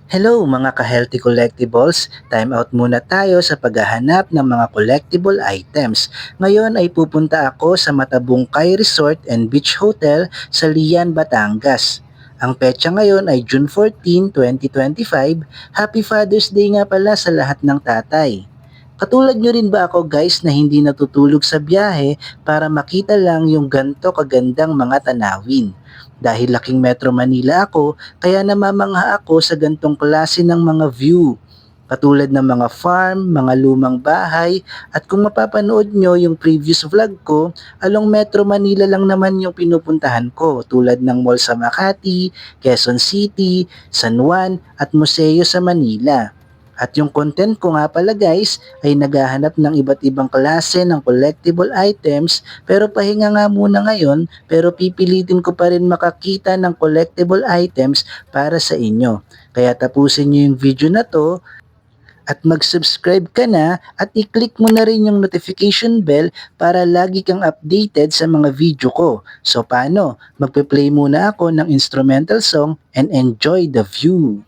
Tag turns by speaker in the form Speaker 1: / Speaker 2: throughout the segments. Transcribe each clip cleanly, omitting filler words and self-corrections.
Speaker 1: Hello mga ka-healthy collectibles! Time out muna tayo sa paghahanap ng mga collectible items. Ngayon ay pupunta ako sa Matabungkay Resort and Beach Hotel sa Lian, Batangas. Ang petsa ngayon ay June 14, 2025. Happy Father's Day nga pala sa lahat ng tatay. Katulad nyo rin ba ako guys na hindi natutulog sa biyahe para makita lang yung ganto kagandang mga tanawin? Dahil laking Metro Manila ako, kaya namamangha ako sa gantong klase ng mga view. Katulad ng mga farm, mga lumang bahay, at kung mapapanood nyo yung previous vlog ko, along Metro Manila lang naman yung pinupuntahan ko tulad ng mall sa Makati, Quezon City, San Juan, at museo sa Manila. At yung content ko nga pala guys ay naghahanap ng iba't ibang klase ng collectible items pero pahinga nga muna ngayon pero pipilitin ko pa rin makakita ng collectible items para sa inyo. Kaya tapusin nyo yung video na to at mag-subscribe ka na at i-click mo na rin yung notification bell para lagi kang updated sa mga video ko. So paano? Magpe-play muna ako ng instrumental song and enjoy the view.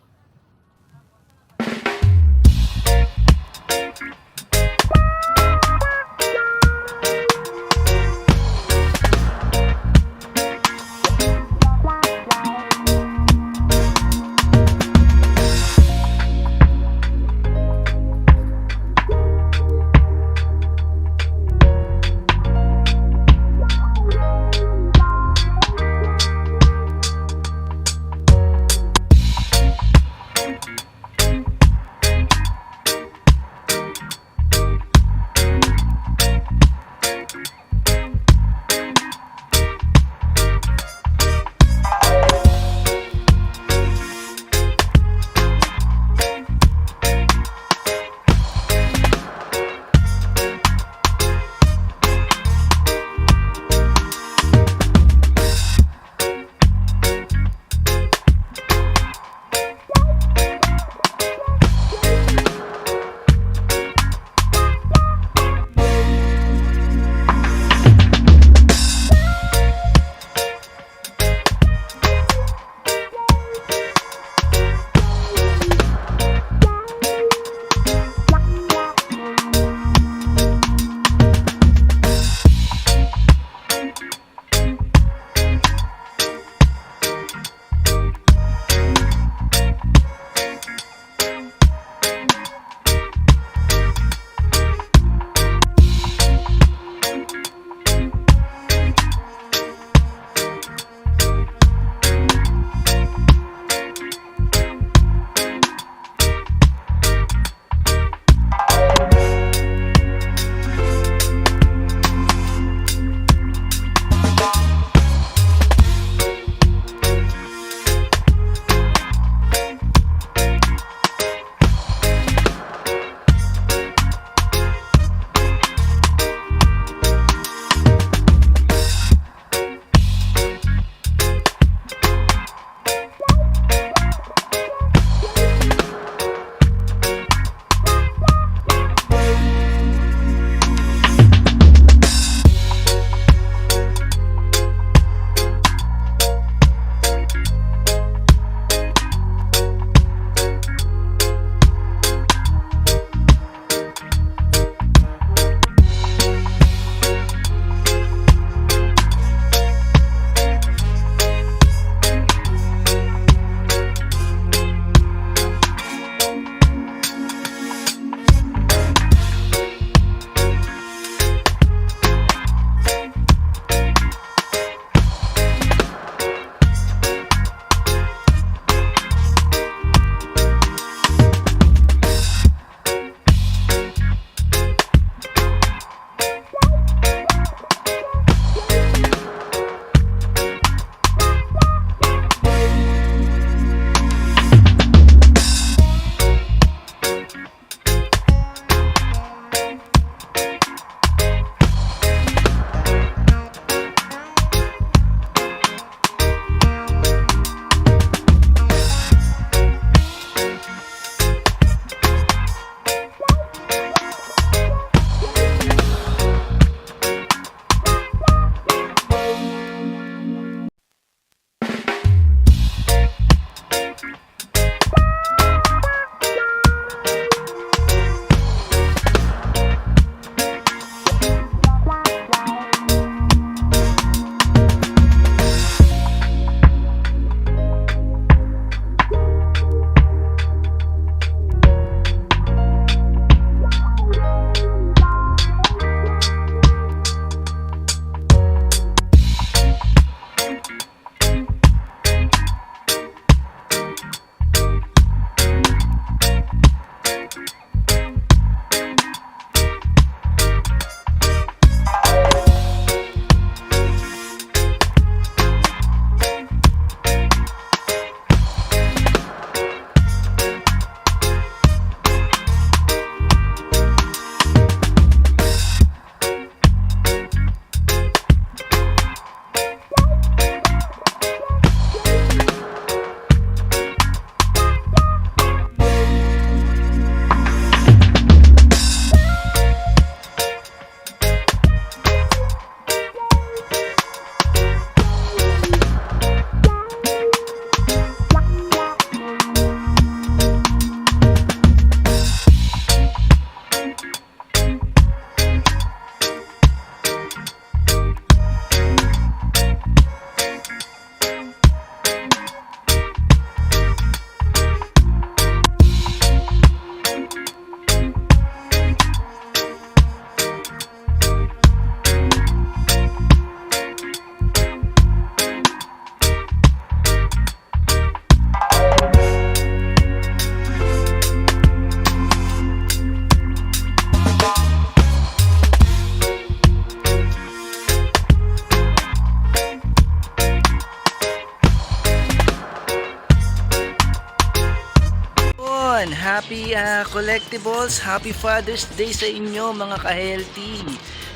Speaker 1: Collectibles, Happy Father's Day sa inyo mga ka-healthy.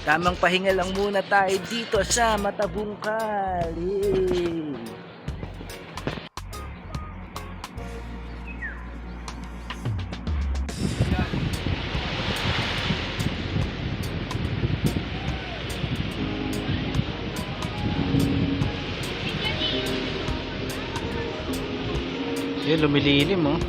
Speaker 1: Tamang pahinga lang muna tayo dito sa Matabungkal. Yay! Yun, lumililim oh.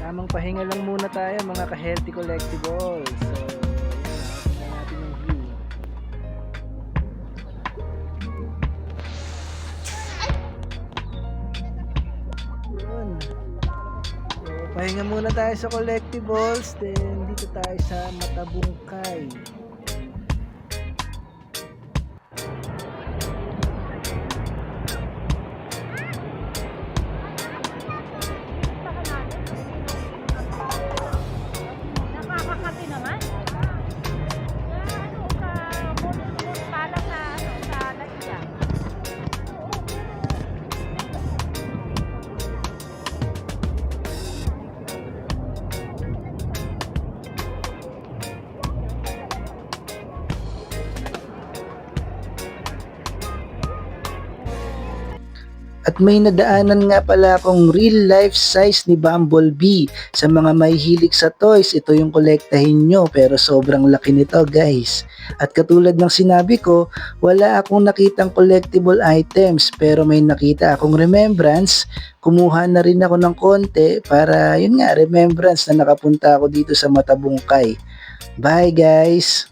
Speaker 1: Tamang pahinga lang muna tayo mga ka-healthy collectibles. So, yun na, tingnan natin yung view. Yun. So, pahinga muna tayo sa collectibles. Then, dito tayo sa Matabungkay.
Speaker 2: Nakakakati naman. Para sa lasya.
Speaker 1: At may nadaanan nga pala akong real life size ni Bumblebee. Sa mga may hilig sa toys, ito yung kolektahin nyo pero sobrang laki nito guys. At katulad ng sinabi ko, wala akong nakitang collectible items pero may nakita akong remembrance. Kumuha na rin ako ng konti para yun nga remembrance na nakapunta ako dito sa Matabungkay. Bye guys!